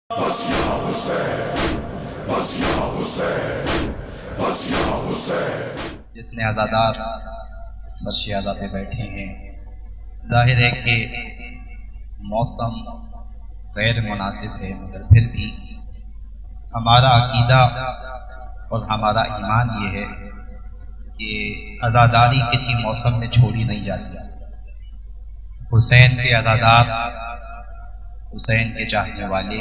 बस या हुसैन, बस या हुसैन, बस या हुसैन। जितने अज़ादार इस वर्ष अज़ा पे बैठे हैं, जाहिर है कि मौसम गैर मुनासिब है, मगर फिर भी हमारा अकीदा और हमारा ईमान ये है कि अज़ादारी किसी मौसम में छोड़ी नहीं जाती। हुसैन के अज़ादार, हुसैन के चाहने वाले,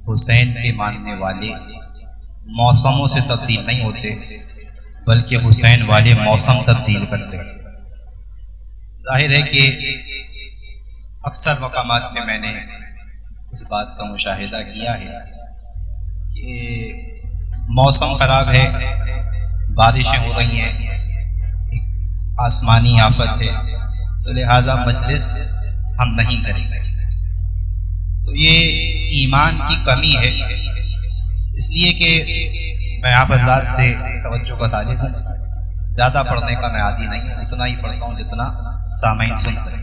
हुसैन के मानने वाले मौसमों से तब्दील नहीं होते, बल्कि हुसैन वाले मौसम तब्दील करते हैं। जाहिर है कि अक्सर मकामात में मैंने इस बात का मुशाहिदा किया है कि मौसम ख़राब है, बारिशें हो रही हैं, आसमानी आफत है, तो लिहाजा मजलिस हम नहीं करेंगे। तो ये ईमान की कमी है, इसलिए कि मैं आप हज़रात से तवज्जो का तालिब हूँ। ज़्यादा पढ़ने का मैं आदी नहीं हूँ, इतना ही पढ़ता हूँ जितना सामईन सुन सकें।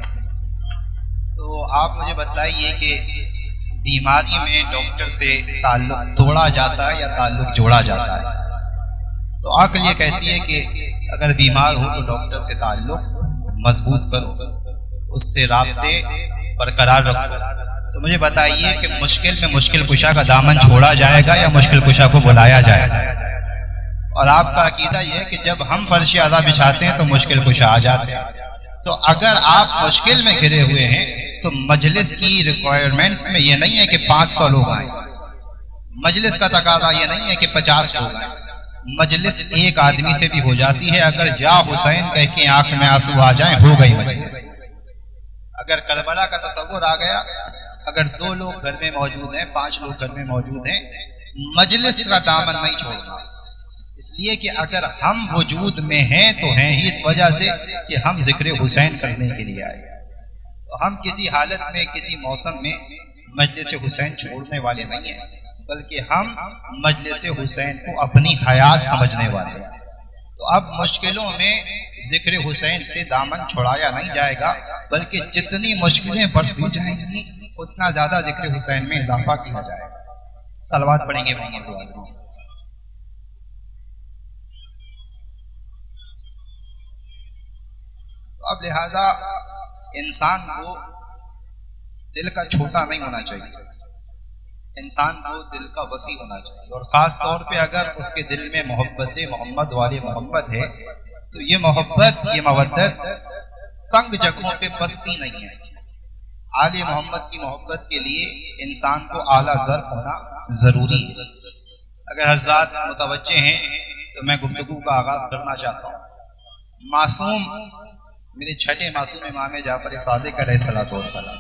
तो आप मुझे बताइए कि बीमारी में डॉक्टर से ताल्लुक़ तोड़ा जाता है या ताल्लुक़ जोड़ा जाता है? तो अक्ल ये कहती है कि अगर बीमार हो तो डॉक्टर से ताल्लुक़ मजबूत करो, उससे राब्ते बरकरार रखो। तो मुझे बताइए कि मुश्किल में मुश्किल कुशा का दामन छोड़ा जाएगा या मुश्किल कुशा को बुलाया जाएगा? और आपका अकीदा यह है कि जब हम फर्श अज़ा बिछाते हैं तो मुश्किल कुशा आ जाते हैं। तो अगर आप मुश्किल में घिरे हुए हैं तो मजलिस की रिक्वायरमेंट में यह नहीं है कि 500 लोग आए, मजलिस का तकाजा यह नहीं है कि 50 लोग आए। मजलिस एक आदमी से भी हो जाती है। अगर या हुसैन कह के आंख में आंसू आ जाए, हो गई मजलिस। अगर करबला का तस्वुर आ गया, अगर 2 लोग घर में मौजूद हैं, 5 लोग घर में मौजूद हैं, मजलिस का दामन नहीं छोड़ना। इसलिए कि अगर हम वजूद में हैं तो हैं ही इस वजह से कि हम जिक्र हुसैन करने के लिए आए। तो हम किसी हालत में, किसी मौसम में मजलिस हुसैन छोड़ने वाले नहीं हैं, बल्कि हम मजलिस हुसैन को अपनी हयात समझने वाले हैं। तो अब मुश्किलों में जिक्र हुसैन से दामन छुड़ाया नहीं जाएगा, बल्कि जितनी मुश्किलें बढ़ती जाएंगी उतना ज्यादा जिक्र हुसैन में इजाफा किया जाएगा। सलवात पढ़ेंगे मोहम्मद। तो अब लिहाजा इंसान को दिल का छोटा नहीं होना चाहिए, इंसान को दिल का वसी होना चाहिए। और खास तौर पे अगर उसके दिल में मोहब्बत मोहम्मद वाले मोहब्बत है तो ये मोहब्बत, ये मवद्दत तंग जगहों पे बसती नहीं है। आले मोहम्मद की मोहब्बत के लिए इंसान को आला ज़र्फ़ होना ज़रूरी है। अगर हज़रात मुतवज्जे हैं तो मैं गुफ्तगू का आगाज़ करना चाहता हूँ। मासूम, मेरे छठे मासूम इमाम जाफ़र सादिक़ अलैहिस्सलातु वस्सलाम,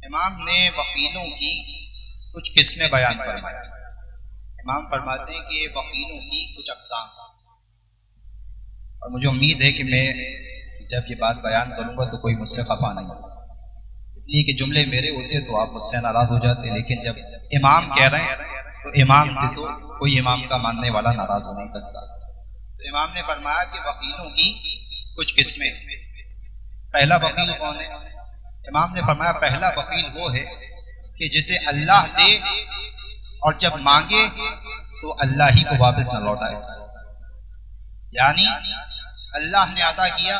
इमाम ने वकीलों की कुछ किस्में बयान फरमाई। इमाम फरमाते हैं कि वकीलों की कुछ अक़साम, और मुझे उम्मीद है कि मैं जब ये बात बयान करूंगा तो कोई मुझसे खफा नहीं होगा, इसलिए कि जुमले मेरे होते तो आप मुझसे नाराज हो जाते, लेकिन जब इमाम कह रहे हैं तो इमाम से तो कोई इमाम का मानने वाला नाराज हो नहीं सकता। तो इमाम ने फरमाया कि वकीलों की कुछ किस्में। पहला वकील कौन है? इमाम ने फरमाया पहला वकील वो है कि जिसे अल्लाह दे और जब मांगे तो अल्लाह ही को वापस न लौटाए। यानी अल्लाह ने अता किया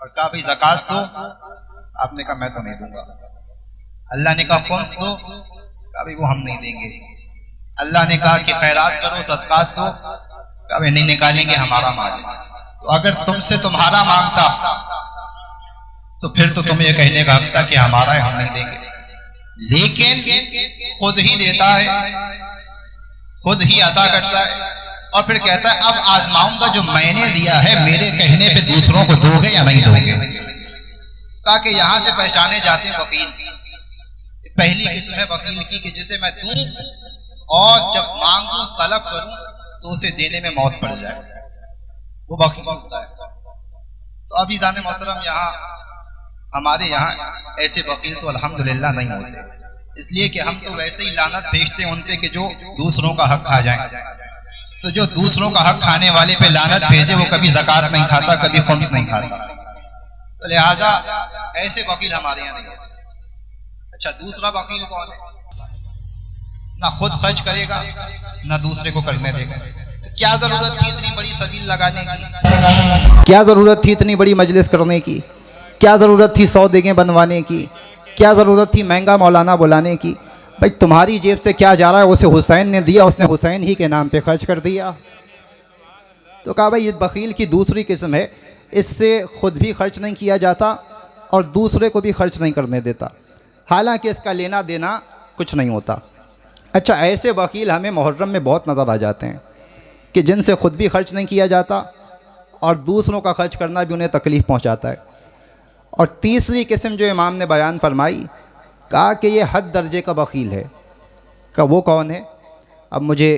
और कहा भाई ज़कात दो, आपने कहा मैं तो नहीं दूंगा। अल्लाह ने कहा खुम्स दो, कहा भाई वो हम नहीं देंगे। अल्लाह ने कहा कि खैरात करो, सदकात दो, कहा भाई नहीं निकालेंगे, हमारा माल। तो अगर तुमसे तुम्हारा मांगता तो फिर तो तुम्हें यह कहने का हक था कि हमारा है, हम नहीं देंगे। लेकिन खुद ही देता है, खुद ही अता करता है और फिर कहता है अब आजमाऊंगा जो मैंने दिया है, मेरे कहने पे दूसरों को दोगे या नहीं दोगे। कहा कि यहां से पहचाने जाते हैं वकील। पहली किस्म है वकील की कि जिसे मैं दूं और जब मांगू तलब करूं तो उसे देने में मौत पड़ जाए, वो वकील होता है। तो अभी दाने मोहतरम, यहाँ हमारे यहाँ ऐसे वकील तो अल्हम्दुलिल्लाह नहीं होते, इसलिए कि हम तो वैसे ही लानत भेजते हैं उन पे कि जो दूसरों का हक खा जाए। तो जो दूसरों का हक खाने वाले पे लानत भेजे वो कभी ज़कात नहीं खाता, कभी खुम्स नहीं खाता। तो लिहाजा ऐसे वकील हमारे यहाँ नहीं है। अच्छा, दूसरा वकील कौन है? ना खुद खर्च करेगा ना दूसरे को करने देगा। तो क्या जरूरत थी इतनी बड़ी सबील लगाने की? क्या जरूरत थी इतनी बड़ी मजलिस करने की? क्या जरूरत थी सौदेगे बनवाने की? क्या जरूरत थी महंगा मौलाना बुलाने की? भाई तुम्हारी जेब से क्या जा रहा है उसे हुसैन ने दिया, उसने हुसैन ही के नाम पे खर्च कर दिया। तो कहा भाई ये वकील की दूसरी किस्म है, इससे खुद भी खर्च नहीं किया जाता और दूसरे को भी खर्च नहीं करने देता, हालांकि इसका लेना देना कुछ नहीं होता। अच्छा, ऐसे वकील हमें मुहर्रम में बहुत नज़र आ जाते हैं कि जिनसे खुद भी खर्च नहीं किया जाता और दूसरों का खर्च करना भी उन्हें तकलीफ़ पहुंचाता है। और तीसरी किस्म जो इमाम ने बयान फरमाई, कहा कि ये हद दर्जे का वकील है। का वो कौन है? अब मुझे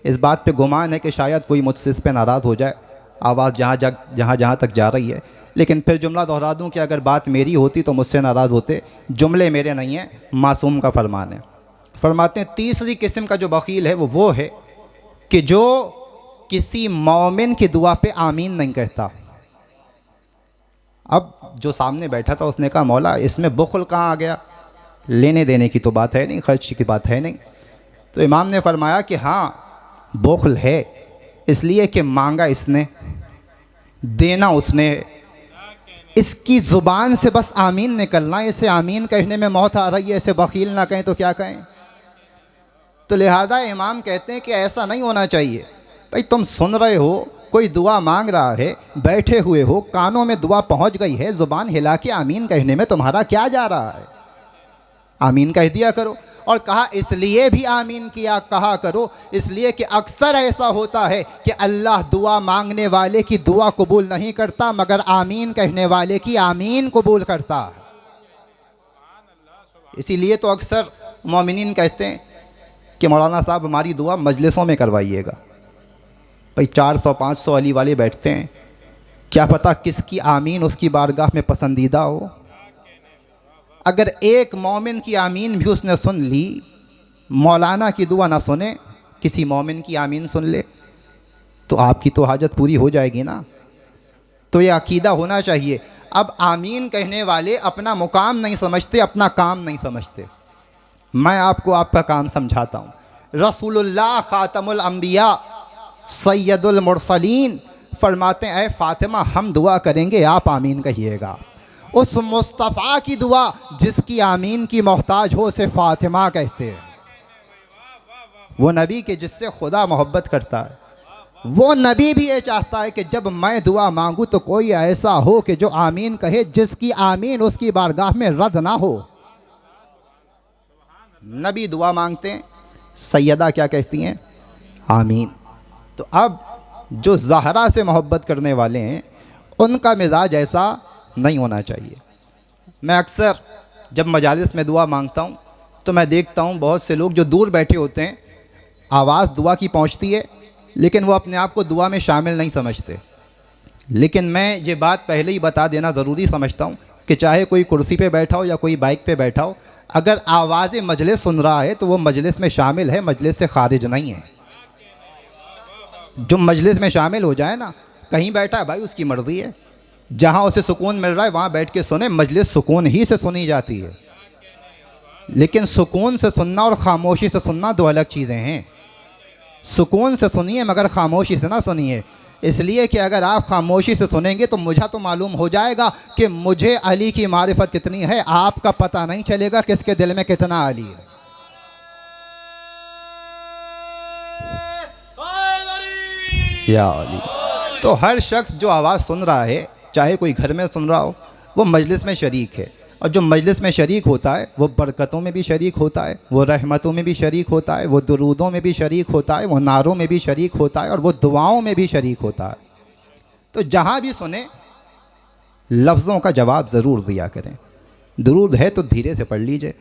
इस बात पे गुमान है कि शायद कोई मुझसे इस पर नाराज़ हो जाए, आवाज़ जहाँ तक जा रही है, लेकिन फिर जुमला दोहरा दूँ कि अगर बात मेरी होती तो मुझसे नाराज़ होते। जुमले मेरे नहीं हैं, मासूम का फरमान है। फरमाते हैं तीसरी किस्म का जो वकील है वो है कि जो किसी मोमिन की दुआ पे आमीन नहीं कहता। अब जो सामने बैठा था उसने कहा मौला इसमें बुखल कहाँ आ गया? लेने देने की तो बात है नहीं, खर्च की बात है नहीं। तो इमाम ने फरमाया कि हाँ बुखल है, इसलिए कि मांगा इसने, देना उसने, इसकी ज़ुबान से बस आमीन निकलना, इसे आमीन कहने में मौत आ रही है, इसे वकील ना कहें तो क्या कहें? तो लिहाजा इमाम कहते हैं कि ऐसा नहीं होना चाहिए। भाई तुम सुन रहे हो, कोई दुआ मांग रहा है, बैठे हुए हो, कानों में दुआ पहुंच गई है, ज़ुबान हिला के आमीन कहने में तुम्हारा क्या जा रहा है? आमीन कह दिया करो। और कहा इसलिए भी आमीन किया कहा करो इसलिए कि अक्सर ऐसा होता है कि अल्लाह दुआ मांगने वाले की दुआ कबूल नहीं करता, मगर आमीन कहने वाले की आमीन कबूल करता। इसीलिए तो अक्सर मोमिनीन कहते हैं कि मौलाना साहब हमारी दुआ मजलिसों में करवाइएगा। भाई 400-500 अली वाले बैठते हैं, क्या पता किसकी आमीन उसकी बारगाह में पसंदीदा हो। अगर एक मोमिन की आमीन भी उसने सुन ली, मौलाना की दुआ ना सुने, किसी मोमिन की आमीन सुन ले, तो आपकी तो हाजत पूरी हो जाएगी ना। तो ये अकीदा होना चाहिए। अब आमीन कहने वाले अपना मुकाम नहीं समझते, अपना काम नहीं समझते। मैं आपको आपका काम समझाता हूँ। रसूलुल्लाह खातमुल अंबिया सैयदुल मुरसलीन फरमाते हैं, ऐ फ़ातिमा हम दुआ करेंगे आप आमीन कहिएगा। उस मुस्तफ़ा की दुआ जिसकी आमीन की मोहताज हो उसे फ़ातिमा कहते हैं। वो नबी के जिससे खुदा मोहब्बत करता है, वो नबी भी ये चाहता है कि जब मैं दुआ मांगूँ तो कोई ऐसा हो कि जो आमीन कहे, जिसकी आमीन उसकी बारगाह में रद्द ना हो। नबी दुआ मांगते हैं, सैयदा क्या कहती हैं? आमीन। तो अब जो ज़हरा से मोहब्बत करने वाले हैं उनका मिजाज ऐसा नहीं होना चाहिए। मैं अक्सर जब मजालिस में दुआ मांगता हूँ तो मैं देखता हूँ बहुत से लोग जो दूर बैठे होते हैं, आवाज़ दुआ की पहुँचती है लेकिन वो अपने आप को दुआ में शामिल नहीं समझते। लेकिन मैं ये बात पहले ही बता देना ज़रूरी समझता हूँ कि चाहे कोई कुर्सी पे बैठा हो या कोई बाइक पे बैठा हो, अगर आवाज़ मजलिस सुन रहा है तो वो मजलिस में शामिल है, मजलिस से खारिज नहीं है। जो मजलिस में शामिल हो जाए ना, कहीं बैठा है भाई उसकी मर्ज़ी है, जहाँ उसे सुकून मिल रहा है वहाँ बैठ के सुने, मजलिस सुकून ही से सुनी जाती है। लेकिन सुकून से सुनना और ख़ामोशी से सुनना दो अलग चीज़ें हैं। सुकून से सुनिए मगर ख़ामोशी से ना सुनिए, इसलिए कि अगर आप ख़ामोशी से सुनेंगे तो मुझे तो मालूम हो जाएगा कि मुझे अली की मारिफत कितनी है, आपका पता नहीं चलेगा किसके दिल में कितना अली है। या अली। तो हर शख्स जो आवाज़ सुन रहा है, चाहे कोई घर में सुन रहा हो, वो मजलिस में शरीक है। और जो मजलिस में शरीक होता है वो बरकतों में भी शरीक होता है, वो रहमतों में भी शरीक होता है, वो दुरूदों में भी शरीक होता है, वो नारों में भी शरीक होता है और वो दुआओं में भी शरीक होता है। तो जहाँ भी सुने लफ्ज़ों का जवाब ज़रूर दिया करें। दुरूद है तो धीरे से पढ़ लीजिए,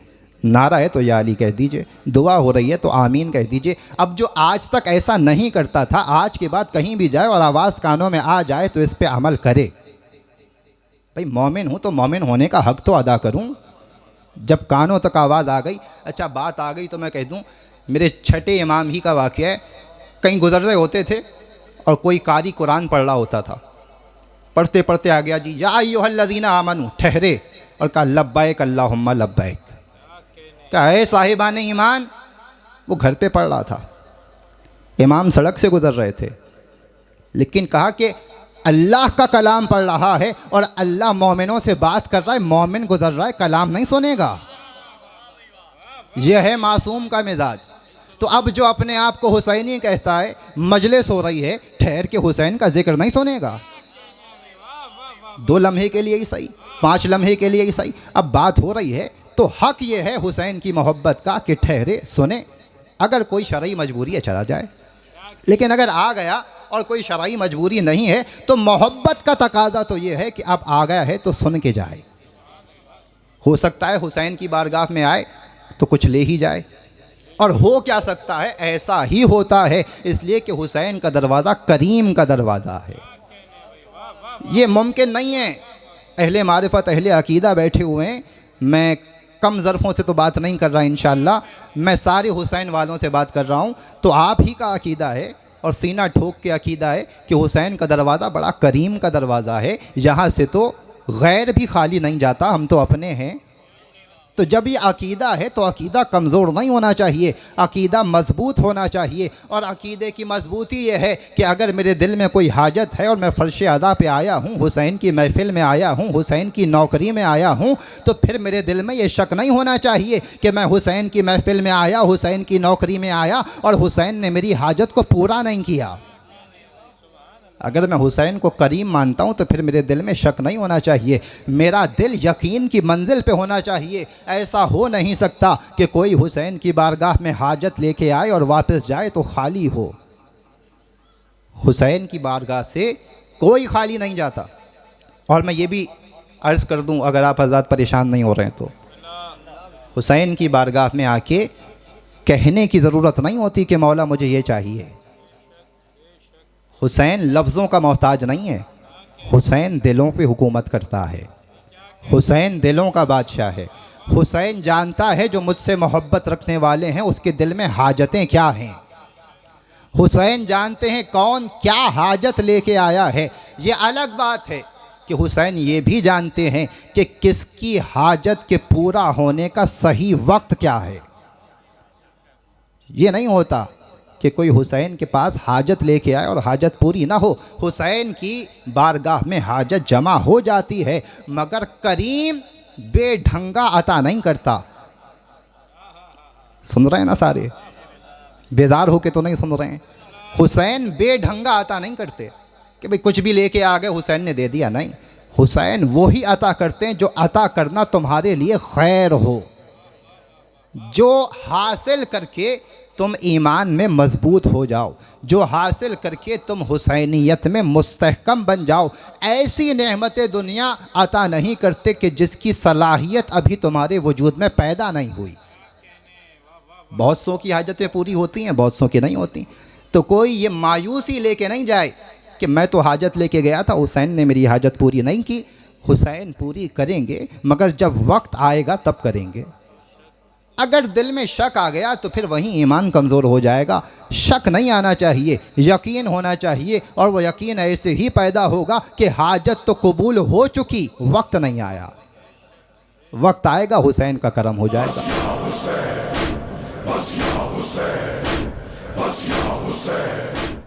नारा है तो या अली कह दीजिए, दुआ हो रही है तो आमीन कह दीजिए। अब जो आज तक ऐसा नहीं करता था, आज के बाद कहीं भी जाए और आवाज़ कानों में आ जाए तो इस पर अमल करे। भाई मोमिन हूँ तो मोमिन होने का हक़ तो अदा करूँ। जब कानों तक आवाज़ आ गई, अच्छा बात आ गई तो मैं कह दूँ, मेरे छठे इमाम ही का वाक़या है। कहीं गुज़र रहे होते थे और कोई कारी कुरान पढ़ रहा होता था, पढ़ते पढ़ते आ गया जी, या अय्युहल्लज़ीना आमनू, ठहरे और कहा लब्बैक अल्लाहुम्मा लब्बैक। कहा है साहिबान ईमान। वो घर पे पढ़ रहा था, इमाम सड़क से गुजर रहे थे, लेकिन कहा कि अल्लाह का कलाम पढ़ रहा है और अल्लाह मोमिनों से बात कर रहा है, मोमिन गुजर रहा है, कलाम नहीं सुनेगा। यह है मासूम का मिजाज। तो अब जो अपने आप को हुसैनी कहता है, मजलिस हो रही है, ठहर के हुसैन का जिक्र नहीं सुनेगा। 2 लम्हे के लिए ही सही, 5 लम्हे के लिए ही सही, अब बात हो रही है तो हक ये है हुसैन की मोहब्बत का कि ठहरे सुने। अगर कोई शरई मजबूरी है चला जाए, लेकिन अगर आ गया और कोई शरई मजबूरी नहीं है तो मोहब्बत का तकाजा तो ये है कि अब आ गया है तो सुन के जाए। हो सकता है हुसैन की बारगाह में आए तो कुछ ले ही जाए, और हो क्या सकता है, ऐसा ही होता है, इसलिए कि हुसैन का दरवाज़ा करीम का दरवाज़ा है। ये मुमकिन नहीं है। अहले मारिफत अहले अकीदा बैठे हुए हैं, मैं कम ज़रफ़ों से तो बात नहीं कर रहा, इंशाअल्लाह मैं सारे हुसैन वालों से बात कर रहा हूँ। तो आप ही का अकीदा है और सीना ठोक के अकीदा है कि हुसैन का दरवाज़ा बड़ा करीम का दरवाज़ा है, यहाँ से तो गैर भी खाली नहीं जाता, हम तो अपने हैं। तो जब ये अकीदा है तो अकीदा कमज़ोर नहीं होना चाहिए, अकीदा मजबूत होना चाहिए। और अकीदे की मजबूती ये है कि अगर मेरे दिल में कोई हाजत है और मैं फ़र्श अदा पे आया हूँ, हुसैन की महफ़िल में आया हूँ, हुसैन की नौकरी में आया हूँ, तो फिर मेरे दिल में ये शक नहीं होना चाहिए कि मैं हुसैन की महफ़िल में आया, हुसैन की नौकरी में आया और हुसैन ने मेरी हाजत को पूरा नहीं किया। अगर मैं हुसैन को करीम मानता हूँ तो फिर मेरे दिल में शक नहीं होना चाहिए, मेरा दिल यकीन की मंजिल पे होना चाहिए। ऐसा हो नहीं सकता कि कोई हुसैन की बारगाह में हाजत लेके आए और वापस जाए तो खाली हो। हुसैन की बारगाह से कोई खाली नहीं जाता। और मैं ये भी अर्ज़ कर दूँ, अगर आप हज़रात परेशान नहीं हो रहे हैं तो हुसैन की बारगाह में आके कहने की ज़रूरत नहीं होती कि मौला मुझे ये चाहिए। हुसैन लफ्ज़ों का मोहताज नहीं है, हुसैन दिलों पे हुकूमत करता है, हुसैन दिलों का बादशाह है। हुसैन जानता है जो मुझसे मोहब्बत रखने वाले हैं उसके दिल में हाजतें क्या हैं। हुसैन जानते हैं कौन क्या हाजत लेके आया है। ये अलग बात है कि हुसैन ये भी जानते हैं कि किसकी हाजत के पूरा होने का सही वक्त क्या है। ये नहीं होता कि कोई हुसैन के पास हाजत लेके आए और हाजत पूरी ना हो। हुसैन की बारगाह में हाजत जमा हो जाती है, मगर करीम बेढंगा अता नहीं करता। सुन रहे हैं ना सारे, बेजार होके तो नहीं सुन रहे हैं। हुसैन बेढंगा अता नहीं करते कि भाई कुछ भी लेके आ गए हुसैन ने दे दिया, नहीं। हुसैन वो ही अता करते हैं जो अता करना तुम्हारे लिए खैर हो, जो हासिल करके तुम ईमान में मजबूत हो जाओ, जो हासिल करके तुम हुसैनियत में मुस्तहकम बन जाओ। ऐसी नेमतें दुनिया अता नहीं करते कि जिसकी सलाहियत अभी तुम्हारे वजूद में पैदा नहीं हुई। बहुत सौ की हाजतें पूरी होती हैं, बहुत सौ की नहीं होती। तो कोई ये मायूसी लेके नहीं जाए कि मैं तो हाजत लेके गया था, हुसैन ने मेरी हाजत पूरी नहीं की। हुसैन पूरी करेंगे, मगर जब वक्त आएगा तब करेंगे। अगर दिल में शक आ गया तो फिर वहीं ईमान कमज़ोर हो जाएगा। शक नहीं आना चाहिए, यकीन होना चाहिए, और वो यकीन ऐसे ही पैदा होगा कि हाजत तो कबूल हो चुकी, वक्त नहीं आया। वक्त आएगा, हुसैन का करम हो जाएगा। बस या हुसैन, बस या हुसैन, बस या हुसैन।